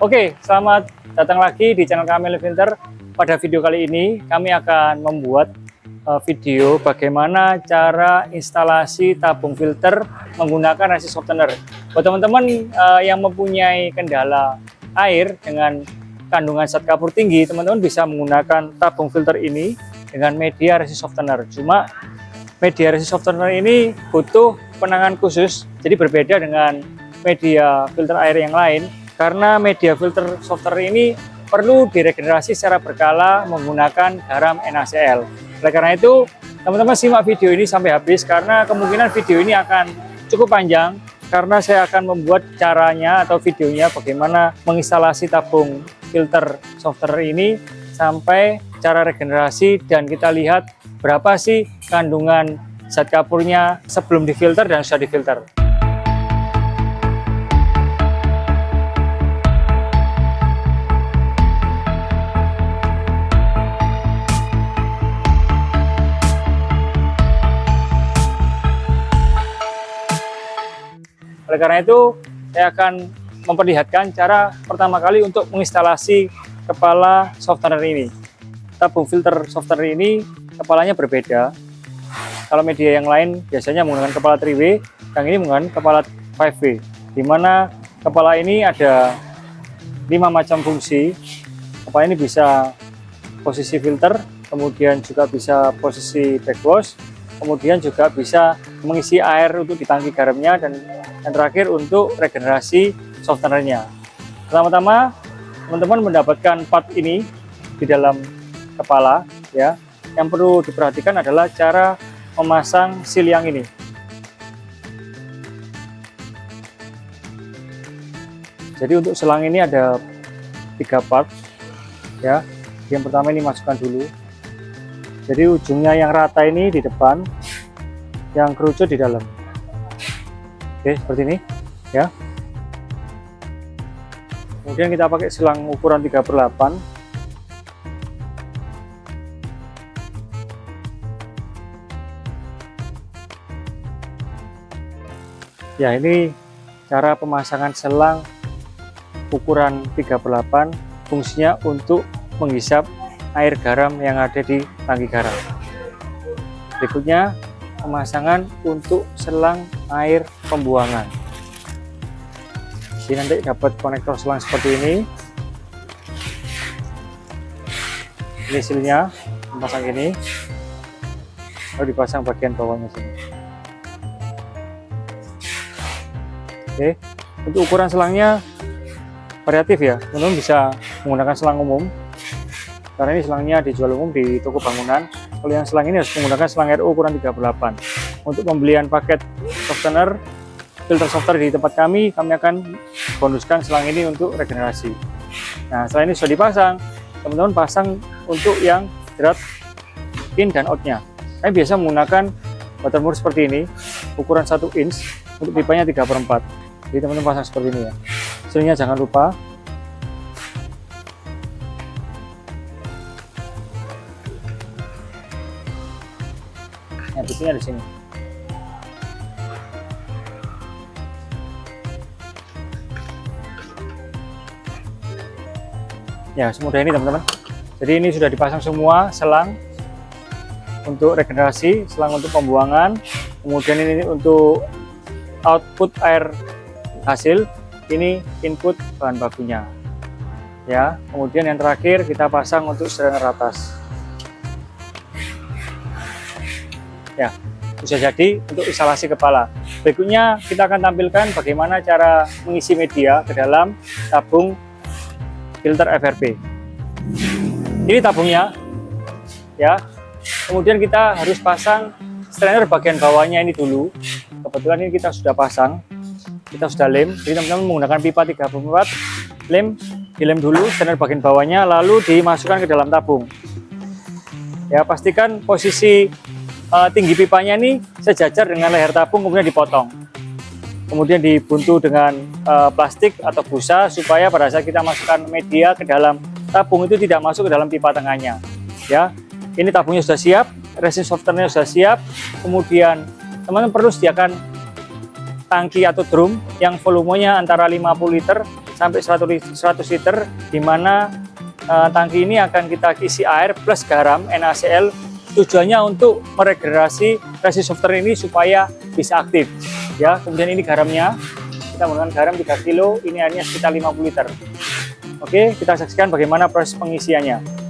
Oke, selamat datang lagi di channel kami Filter. Pada video kali ini kami akan membuat video bagaimana cara instalasi tabung filter menggunakan resi softener. Buat teman-teman yang mempunyai kendala air dengan kandungan zat kapur tinggi, teman-teman bisa menggunakan tabung filter ini dengan media resi softener. Cuma media resi softener ini butuh penanganan khusus, jadi berbeda dengan media filter air yang lain. Karena media filter softener ini perlu diregenerasi secara berkala menggunakan garam NaCl. Oleh karena itu, teman-teman simak video ini sampai habis karena kemungkinan video ini akan cukup panjang karena saya akan membuat caranya atau videonya bagaimana menginstalasi tabung filter softener ini sampai cara regenerasi dan kita lihat berapa sih kandungan zat kapurnya sebelum difilter dan sudah difilter. Oleh karena itu, saya akan memperlihatkan cara pertama kali untuk menginstalasi kepala softener ini. Tabung filter softener ini kepalanya berbeda. Kalau media yang lain biasanya menggunakan kepala 3W, yang ini menggunakan kepala 5W. Di mana kepala ini ada 5 macam fungsi. Kepala ini bisa posisi filter, kemudian juga bisa posisi backwash, kemudian juga bisa mengisi air untuk di tangki garamnya dan terakhir untuk regenerasi softenernya. Pertama-tama teman-teman mendapatkan part ini di dalam kepala ya. Yang perlu diperhatikan adalah cara memasang seal yang ini. Jadi untuk selang ini ada 3 part ya. Yang pertama ini masukkan dulu. Jadi ujungnya yang rata ini di depan, yang kerucut di dalam. Oke, seperti ini ya. Kemudian kita pakai selang ukuran 3/8. Ya, ini cara pemasangan selang ukuran 3/8, fungsinya untuk menghisap air garam yang ada di tangki garam. Berikutnya pemasangan untuk selang air pembuangan. Jadi nanti dapat konektor selang seperti ini. Ini sealnya dipasang ini, lalu dipasang bagian bawahnya sini. Oke, untuk ukuran selangnya variatif ya, teman-teman bisa menggunakan selang umum karena ini selangnya dijual umum di toko bangunan. Kalau yang selang ini harus menggunakan selang RO ukuran 3/8. Untuk pembelian paket softener filter softener di tempat kami akan bonuskan selang ini untuk regenerasi. Nah, setelah ini sudah dipasang, teman-teman pasang untuk yang jerat in dan outnya. Saya biasa menggunakan watermur seperti ini, ukuran 1 inch, untuk pipanya 3/4. Jadi teman-teman pasang seperti ini ya. Sealnya jangan lupa. Nah, titiknya di sini. Ya, semudah ini teman-teman. Jadi ini sudah dipasang semua selang untuk regenerasi, selang untuk pembuangan, kemudian ini untuk output air hasil, ini input bahan bakunya. Ya, kemudian yang terakhir kita pasang untuk strainer atas. Ya, bisa jadi untuk instalasi kepala. Berikutnya kita akan tampilkan bagaimana cara mengisi media ke dalam tabung filter FRP. Ini tabungnya ya. Kemudian kita harus pasang strainer bagian bawahnya ini dulu. Kebetulan ini kita sudah pasang, kita sudah lem. Jadi teman-teman menggunakan pipa 3/4, dilem dulu strainer bagian bawahnya, lalu dimasukkan ke dalam tabung. Ya, pastikan posisi tinggi pipanya ini sejajar dengan leher tabung, kemudian dipotong, kemudian dibuntu dengan plastik atau busa supaya pada saat kita masukkan media ke dalam tabung itu tidak masuk ke dalam pipa tengahnya ya. Ini tabungnya sudah siap, resin softenernya sudah siap, kemudian teman-teman perlu sediakan tangki atau drum yang volumenya antara 50 liter sampai 100 liter, di mana tangki ini akan kita isi air plus garam NaCl, tujuannya untuk meregenerasi resin softener ini supaya bisa aktif ya. Kemudian ini garamnya, kita menggunakan garam 3 kilo, ini airnya sekitar 50 liter. Oke, kita saksikan bagaimana proses pengisiannya.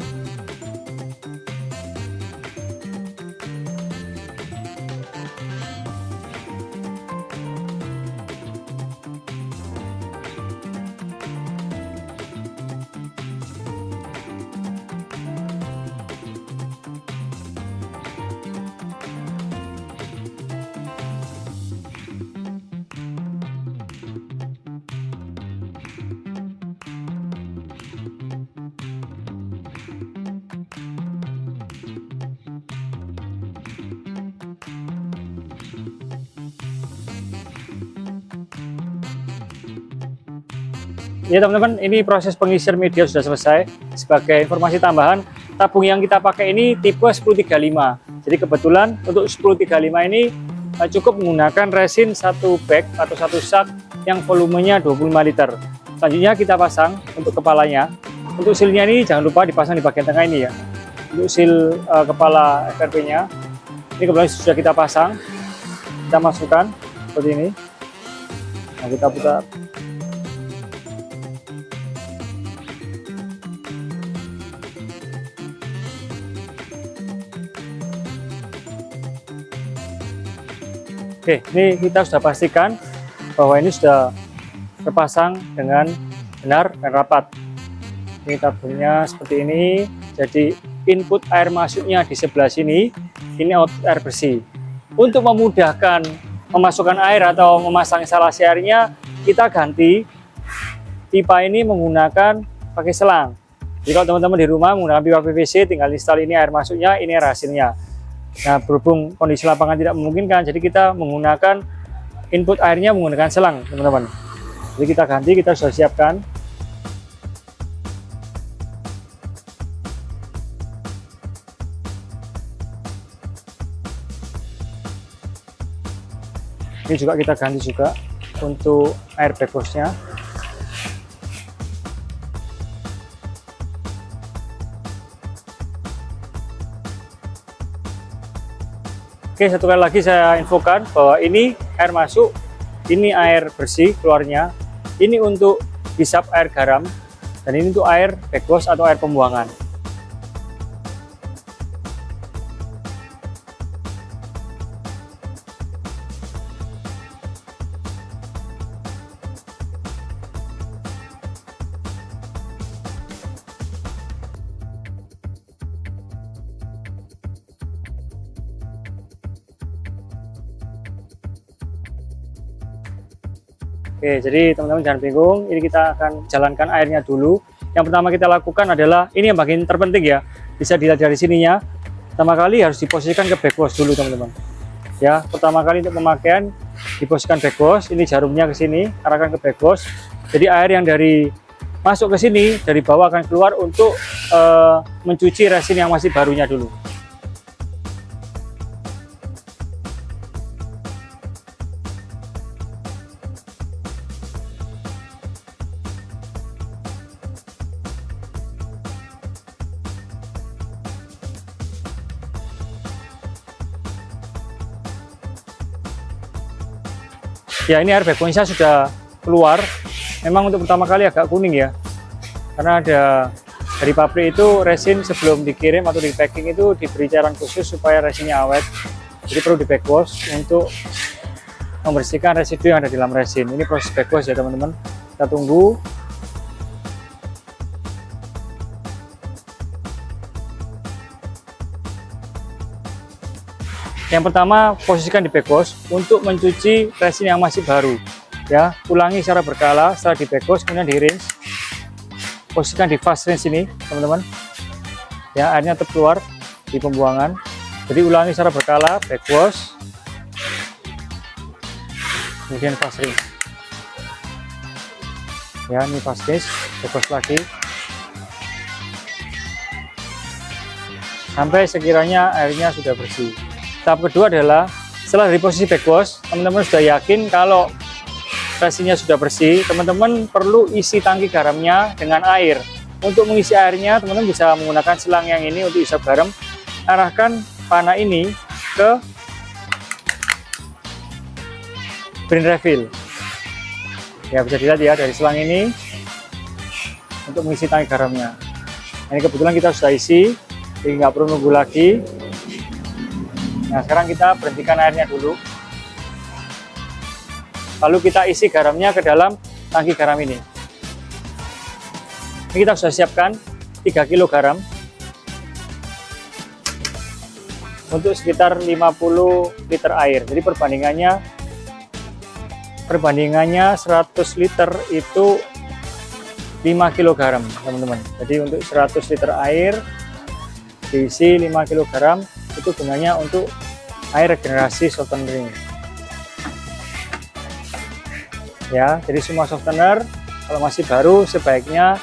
Ya teman-teman, ini proses pengisian media sudah selesai. Sebagai informasi tambahan, tabung yang kita pakai ini tipe 1035. Jadi kebetulan untuk 1035 ini cukup menggunakan resin 1 bag atau 1 sak yang volumenya 25 liter. Selanjutnya kita pasang untuk kepalanya. Untuk silnya ini jangan lupa dipasang di bagian tengah ini ya. Untuk sil kepala FRP-nya, ini kebetulan sudah kita pasang. Kita masukkan seperti ini. Nah, kita putar. Oke, ini kita sudah pastikan bahwa ini sudah terpasang dengan benar dan rapat. Ini tabungnya seperti ini, jadi input air masuknya di sebelah sini, ini output air bersih. Untuk memudahkan memasukkan air atau memasang instalasi airnya, kita ganti pipa ini menggunakan pakai selang. Jadi kalau teman-teman di rumah menggunakan pipa PVC, tinggal install ini air masuknya, ini air hasilnya. Nah, berhubung kondisi lapangan tidak memungkinkan, jadi kita menggunakan input airnya menggunakan selang, teman-teman. Jadi kita ganti, kita sudah siapkan. Ini juga kita ganti juga untuk air backwash-nya. Oke, satu kali lagi saya infokan bahwa ini air masuk, ini air bersih keluarnya, ini untuk hisap air garam, dan ini untuk air backwash atau air pembuangan. Oke, jadi teman-teman jangan bingung, ini kita akan jalankan airnya dulu. Yang pertama kita lakukan adalah, ini yang bagian terpenting ya, bisa dilihat dari sininya. Pertama kali harus diposisikan ke backwash dulu teman-teman. Ya, pertama kali untuk pemakaian diposisikan backwash, ini jarumnya ke sini, arahkan ke backwash. Jadi air yang dari masuk ke sini, dari bawah akan keluar untuk mencuci resin yang masih barunya dulu. Ya, ini air backwash-nya sudah keluar. Memang untuk pertama kali agak kuning ya, karena ada dari pabrik itu resin sebelum dikirim atau di packing itu diberi cairan khusus supaya resinnya awet. Jadi perlu di backwash untuk membersihkan residu yang ada di dalam resin. Ini proses backwash ya teman-teman. Kita tunggu. Yang pertama, posisikan di backwash untuk mencuci resin yang masih baru. Ya, ulangi secara berkala. Setelah di backwash, kemudian di rinse. Posisikan di fast rinse ini, teman-teman. Ya, airnya tetap keluar di pembuangan. Jadi ulangi secara berkala, backwash, kemudian fast rinse. Ya, ini fast rinse, backwash lagi. Sampai sekiranya airnya sudah bersih. Tahap kedua adalah setelah dari posisi backwash, teman-teman sudah yakin kalau resinya sudah bersih, teman-teman perlu isi tangki garamnya dengan air. Untuk mengisi airnya, teman-teman bisa menggunakan selang yang ini untuk isap garam. Arahkan panah ini ke brain refill. Ya, bisa dilihat ya dari selang ini untuk mengisi tangki garamnya. Ini kebetulan kita sudah isi, jadi nggak perlu nunggu lagi. Nah, sekarang kita berhentikan airnya dulu. Lalu kita isi garamnya ke dalam tangki garam ini. Ini kita sudah siapkan 3 kg garam untuk sekitar 50 liter air. Jadi perbandingannya 100 liter itu 5 kg garam, teman-teman. Jadi untuk 100 liter air diisi 5 kg garam, itu gunanya untuk air regenerasi softener. Ya, jadi semua softener kalau masih baru sebaiknya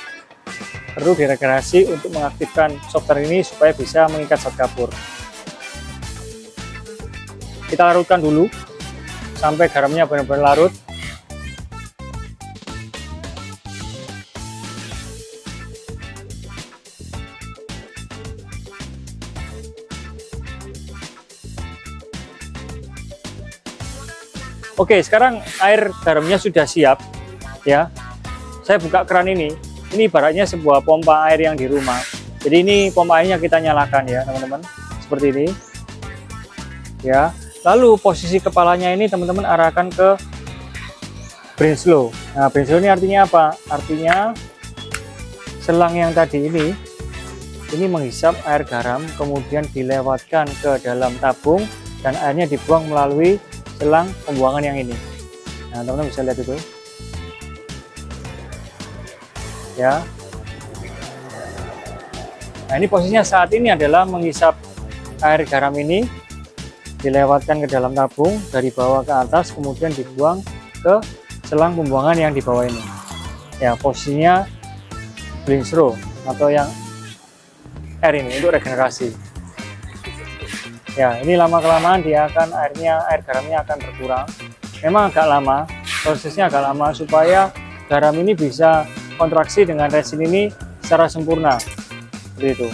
perlu diregenerasi untuk mengaktifkan softener ini supaya bisa mengikat zat kapur. Kita larutkan dulu sampai garamnya benar-benar larut. Oke, sekarang air garamnya sudah siap ya. Saya buka keran ini ibaratnya sebuah pompa air yang di rumah. Jadi ini pompa airnya kita nyalakan ya teman-teman, seperti ini ya. Lalu posisi kepalanya ini teman-teman arahkan ke brain slow. Nah, brain slow ini artinya apa? Artinya selang yang tadi ini menghisap air garam, kemudian dilewatkan ke dalam tabung dan airnya dibuang melalui selang pembuangan yang ini. Nah, teman-teman bisa lihat itu ya. Nah, ini posisinya saat ini adalah menghisap air garam ini, dilewatkan ke dalam tabung dari bawah ke atas, kemudian dibuang ke selang pembuangan yang di bawah ini ya. Posisinya blinsro atau yang air ini untuk regenerasi ya. Ini lama-kelamaan air garamnya akan berkurang. Memang agak lama, prosesnya agak lama supaya garam ini bisa kontraksi dengan resin ini secara sempurna, seperti itu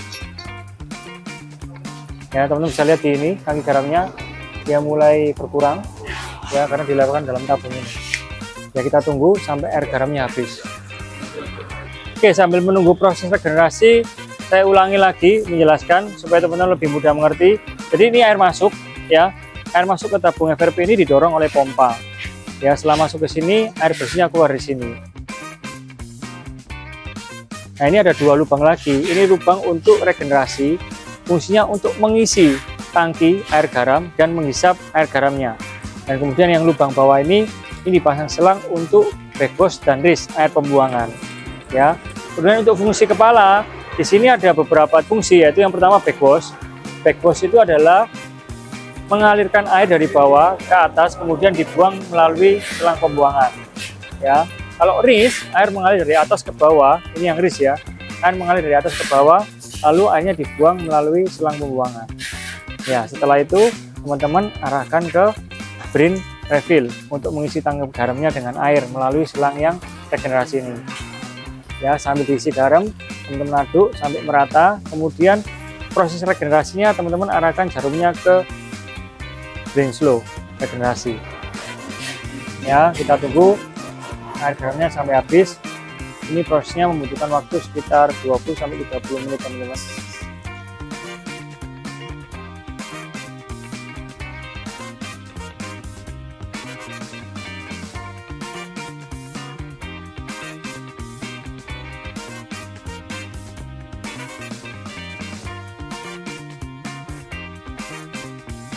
ya. Teman-teman bisa lihat di ini tangki garamnya dia mulai berkurang ya, karena dilewatkan dalam tabung ini ya. Kita tunggu sampai air garamnya habis. Oke, sambil menunggu proses regenerasi, saya ulangi lagi menjelaskan supaya teman-teman lebih mudah mengerti. Jadi ini air masuk ya, air masuk ke tabung FRP ini didorong oleh pompa ya. Setelah masuk ke sini, air bersihnya keluar di sini. Nah, ini ada 2 lubang lagi. Ini lubang untuk regenerasi, fungsinya untuk mengisi tangki air garam dan menghisap air garamnya. Dan kemudian yang lubang bawah ini dipasang selang untuk backwash dan rinse air pembuangan ya. Kemudian untuk fungsi kepala, di sini ada beberapa fungsi, yaitu yang pertama backwash. Backwash itu adalah mengalirkan air dari bawah ke atas, kemudian dibuang melalui selang pembuangan ya. Kalau rinse, air mengalir dari atas ke bawah, ini yang rinse ya. Air mengalir dari atas ke bawah, lalu airnya dibuang melalui selang pembuangan ya. Setelah itu teman-teman arahkan ke brain refill untuk mengisi tangki garamnya dengan air melalui selang yang regenerasi ini ya. Sambil diisi garam, teman-teman aduk sampai merata. Kemudian proses regenerasinya teman-teman arahkan jarumnya ke brain slow regenerasi ya. Kita tunggu air garamnya sampai habis. Ini prosesnya membutuhkan waktu sekitar 20-30 menit teman-teman.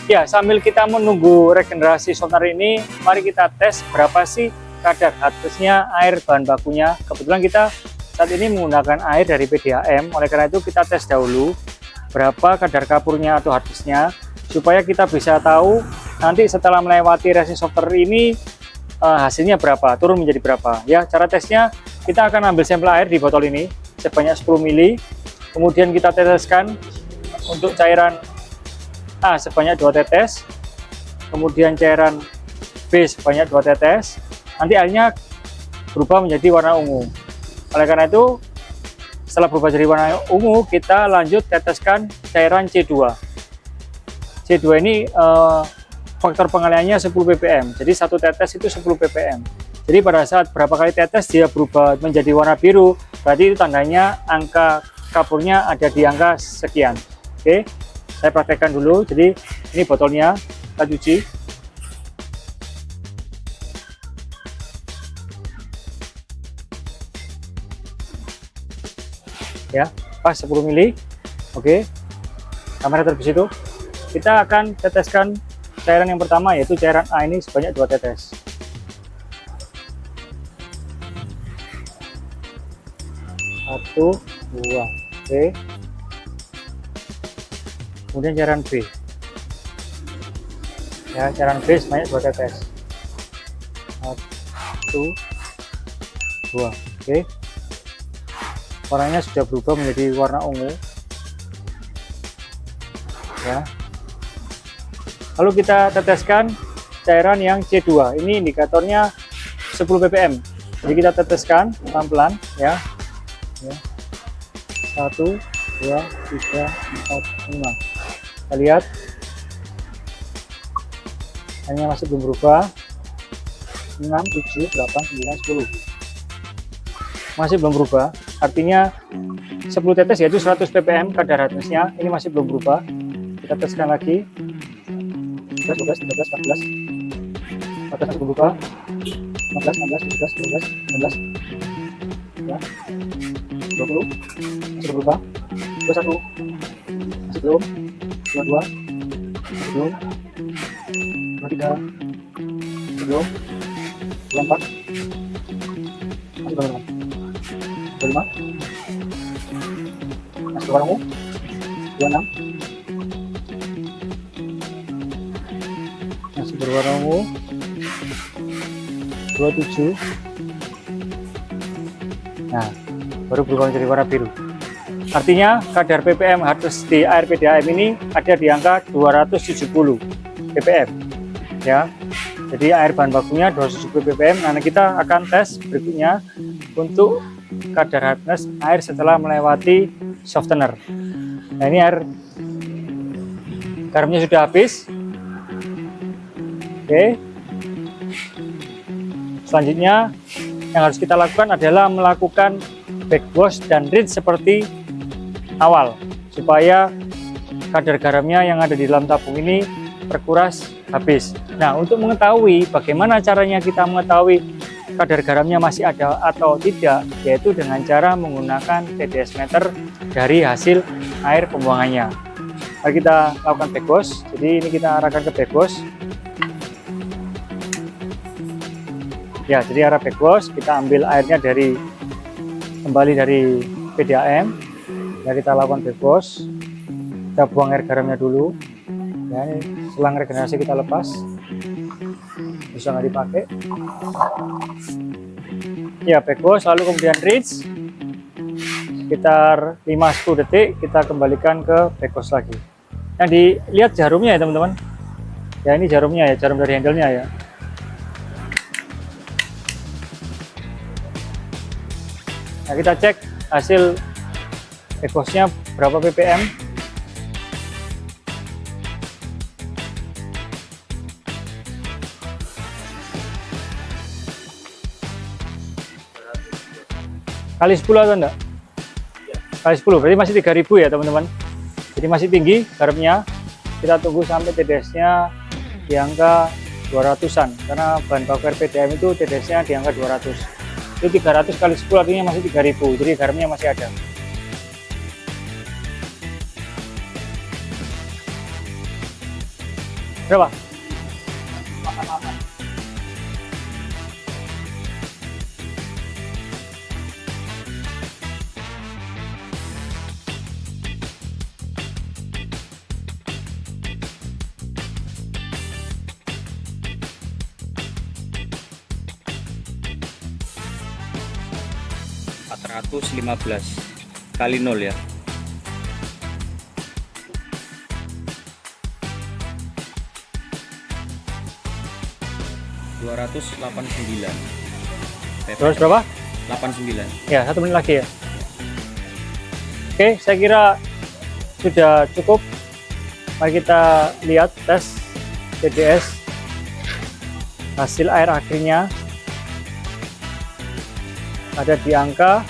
Ya, sambil kita menunggu regenerasi softener ini, mari kita tes berapa sih kadar hardness-nya air bahan bakunya. Kebetulan kita saat ini menggunakan air dari PDAM, oleh karena itu kita tes dahulu berapa kadar kapurnya atau hardness-nya, supaya kita bisa tahu nanti setelah melewati resin softener ini hasilnya berapa, turun menjadi berapa. Ya, cara tesnya kita akan ambil sampel air di botol ini sebanyak 10 ml, kemudian kita teteskan untuk cairan A sebanyak 2 tetes, kemudian cairan B sebanyak 2 tetes, nanti airnya berubah menjadi warna ungu. Oleh karena itu, setelah berubah jadi warna ungu, kita lanjut teteskan cairan C2. C2 ini faktor pengaliannya 10 ppm, jadi satu tetes itu 10 ppm. Jadi pada saat berapa kali tetes dia berubah menjadi warna biru, berarti itu tandanya angka kapurnya ada di angka sekian. Oke, saya praktekkan dulu. Jadi ini botolnya, kita cuci. Ya, pas 10 mili. Oke, kamera terus itu. Kita akan teteskan cairan yang pertama, yaitu cairan A ini sebanyak 2 tetes. Satu, dua. Oke. Kemudian cairan B. Ya, cairan B sebanyak 2 tetes. Satu, dua. Oke. Warnanya sudah berubah menjadi warna ungu. Ya. Lalu kita teteskan cairan yang C2. Ini indikatornya 10 ppm. Jadi kita teteskan pelan-pelan ya. Ya. 1, 2, 3, 4, 5. Kita lihat. Hanya masih belum berubah. 6, 7, 8, 9, 10. Masih belum berubah. Artinya 10 tetes yaitu 100 ppm kadar hardness-nya. Ini masih belum berubah. Kita teskan lagi. 12, 13, 14. 14 masih belum berubah. 15, 16, 17, 18, 19. Ya. 20 masih belum berubah. 21 masih belum. 22 masih belum. 23 masih belum. 24 masih belum. 25 masih berwarna ungu. 26 masih berwarna ungu. 27. Nah, baru berubah menjadi warna biru. Artinya kadar ppm hardness di air PDAM ini ada di angka 270 ppm. Ya. Jadi air bahan bakunya 270 ppm. Nah, kita akan tes berikutnya untuk kadar hardness air setelah melewati softener. Nah, ini air garamnya sudah habis. Oke. Selanjutnya yang harus kita lakukan adalah melakukan backwash dan rinse seperti awal, supaya kadar garamnya yang ada di dalam tabung ini terkuras habis. Nah, untuk mengetahui bagaimana caranya kita mengetahui kadar garamnya masih ada atau tidak, yaitu dengan cara menggunakan TDS meter dari hasil air pembuangannya. Mari kita lakukan backwash. Jadi ini kita arahkan ke backwash. Ya, jadi arah backwash, kita ambil airnya kembali dari PDAM. Ya, kita lakukan backwash. Kita buang air garamnya dulu. Ya, ini selang regenerasi kita lepas. Bisa nggak dipakai. Ya, backwash, lalu kemudian rinse. Sekitar 5-10 detik, kita kembalikan ke backwash lagi. Nah, dilihat jarumnya ya teman-teman. Ya, ini jarumnya ya, jarum dari handle-nya ya. Nah, kita cek hasil backwash-nya berapa ppm. Kali 10 atau enggak? Kali 10, berarti masih 3000 ya teman-teman. Jadi masih tinggi garamnya. Kita tunggu sampai TDS-nya di angka 200-an, karena bahan baku RPDM itu TDS-nya di angka 200. Itu 300 kali 10 artinya masih 3000, jadi garamnya masih ada. Berapa? 415 kali 0 ya. 289. Terus berapa? 89. Ya, 1 menit lagi ya. Oke, saya kira sudah cukup. Mari kita lihat tes TDS hasil air akhirnya ada di angka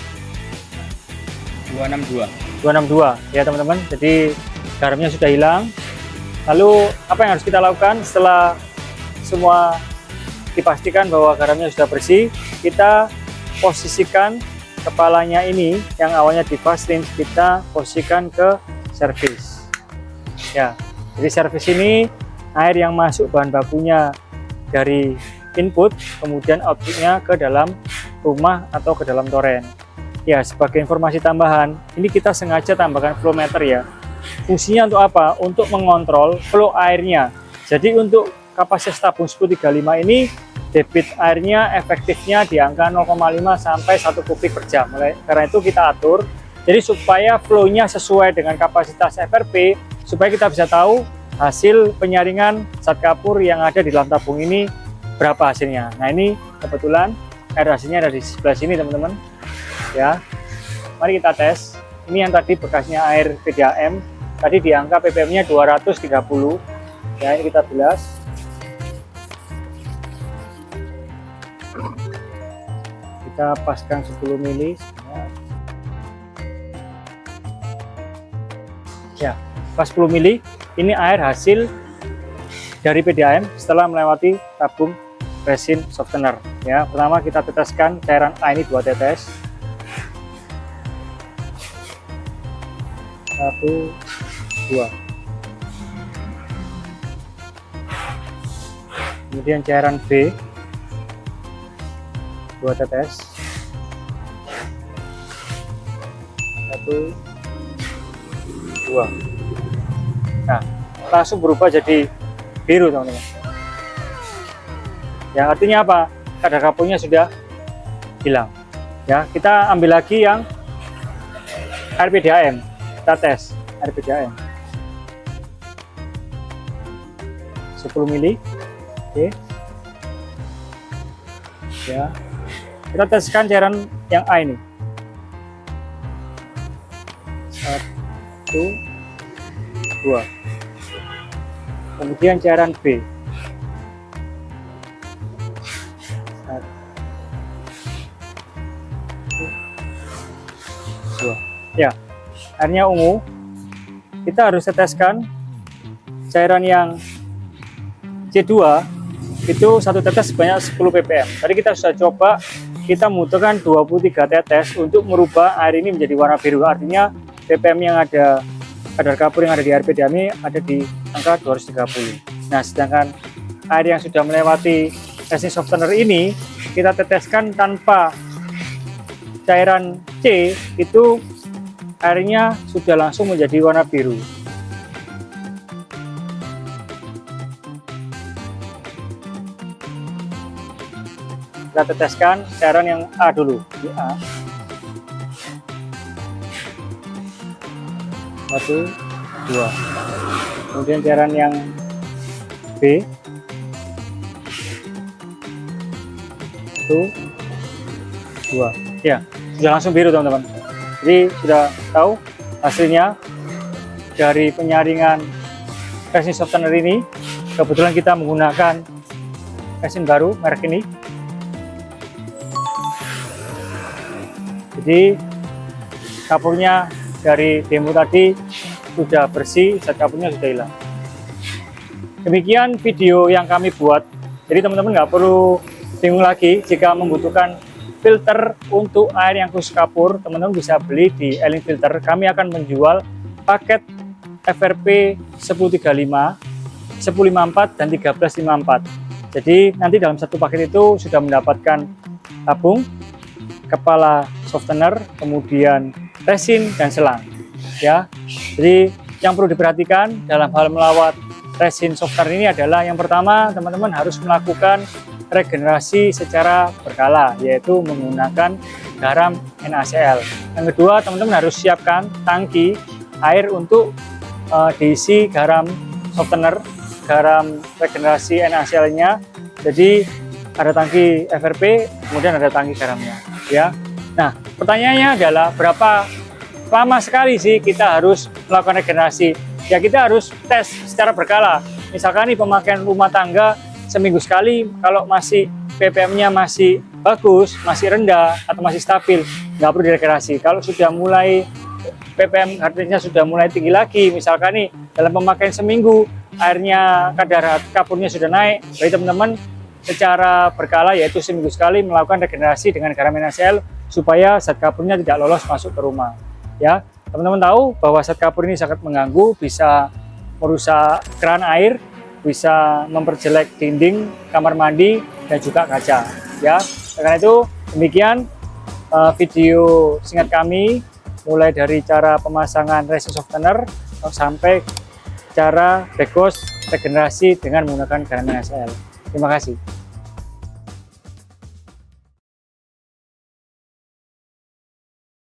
262 ya teman-teman. Jadi garamnya sudah hilang. Lalu apa yang harus kita lakukan setelah semua dipastikan bahwa garamnya sudah bersih? Kita posisikan kepalanya ini yang awalnya di fast rinse, kita posisikan ke servis ya. Jadi servis ini air yang masuk bahan bakunya dari input kemudian outputnya ke dalam rumah atau ke dalam toren ya. Sebagai informasi tambahan, ini kita sengaja tambahkan flow meter ya. Fungsinya untuk apa? Untuk mengontrol flow airnya. Jadi untuk kapasitas tabung 1035 ini debit airnya efektifnya di angka 0,5 sampai 1 kubik per jam. Karena itu kita atur jadi supaya flow-nya sesuai dengan kapasitas FRP, supaya kita bisa tahu hasil penyaringan zat kapur yang ada di dalam tabung ini berapa hasilnya. Nah, ini kebetulan air hasilnya ada di sebelah sini teman-teman ya. Mari kita tes. Ini yang tadi bekasnya air PDAM, tadi di angka ppm-nya 230 ya. Ini kita bilas. Kita paskan 10 mili ya, pas 10 mili ini air hasil dari PDAM setelah melewati tabung resin softener ya. Pertama kita teteskan cairan A ini 2 tetes, 1, 2. Kemudian cairan B 2 tetes, 1, 2. Nah, langsung berubah jadi biru teman-teman ya. Artinya apa? Kadar kapurnya sudah hilang ya. Kita ambil lagi yang air PDAM, kita tes air PDAM 10 mili. Oke ya, kita teskan cairan yang A ini 1, 2. Kemudian cairan B 1, 2 ya. Airnya ungu. Kita harus teteskan cairan yang C2 itu 1 tetes sebanyak 10 ppm. Tadi kita sudah coba, kita membutuhkan 23 tetes untuk merubah air ini menjadi warna biru. Artinya ppm yang ada, kadar kapur yang ada di air PDAM ini ada di angka 230. Nah, sedangkan air yang sudah melewati resin softener ini kita teteskan tanpa cairan C, itu airnya sudah langsung menjadi warna biru. Kita teteskan cairan yang A dulu, di A 1, 2. Kemudian cairan yang B 1, 2 ya, sudah langsung biru teman-teman. Jadi sudah tahu hasilnya dari penyaringan resin softener ini. Kebetulan kita menggunakan resin baru merek ini. Jadi kapurnya dari demo tadi sudah bersih, zat kapurnya sudah hilang. Demikian video yang kami buat. Jadi teman-teman nggak perlu bingung lagi jika membutuhkan filter untuk air yang khusus kapur. Teman-teman bisa beli di Elin Filter. Kami akan menjual paket FRP 1035, 1054 dan 1354. Jadi nanti dalam satu paket itu sudah mendapatkan tabung, kepala softener, kemudian resin dan selang ya. Jadi yang perlu diperhatikan dalam hal melawat resin softener ini adalah yang pertama, teman-teman harus melakukan regenerasi secara berkala, yaitu menggunakan garam NaCl. Yang kedua, teman-teman harus siapkan tangki air untuk diisi garam softener, garam regenerasi NaCl-nya. Jadi ada tangki FRP, kemudian ada tangki garamnya, ya. Nah, pertanyaannya adalah berapa lama sekali sih kita harus melakukan regenerasi? Ya, kita harus tes secara berkala. Misalkan nih pemakaian rumah tangga seminggu sekali, kalau masih ppm-nya masih bagus, masih rendah atau masih stabil, nggak perlu diregenerasi. Kalau sudah mulai ppm artinya sudah mulai tinggi lagi, misalkan nih dalam pemakaian seminggu airnya kadar kapurnya sudah naik, jadi teman-teman secara berkala yaitu seminggu sekali melakukan regenerasi dengan garam NaCl supaya zat kapurnya tidak lolos masuk ke rumah. Ya, teman-teman tahu bahwa zat kapur ini sangat mengganggu, bisa merusak keran air, bisa memperjelek dinding kamar mandi dan juga kaca. Ya, karena itu demikian video singkat kami, mulai dari cara pemasangan resin softener sampai cara backwash regenerasi dengan menggunakan garam NaCl. Terima kasih.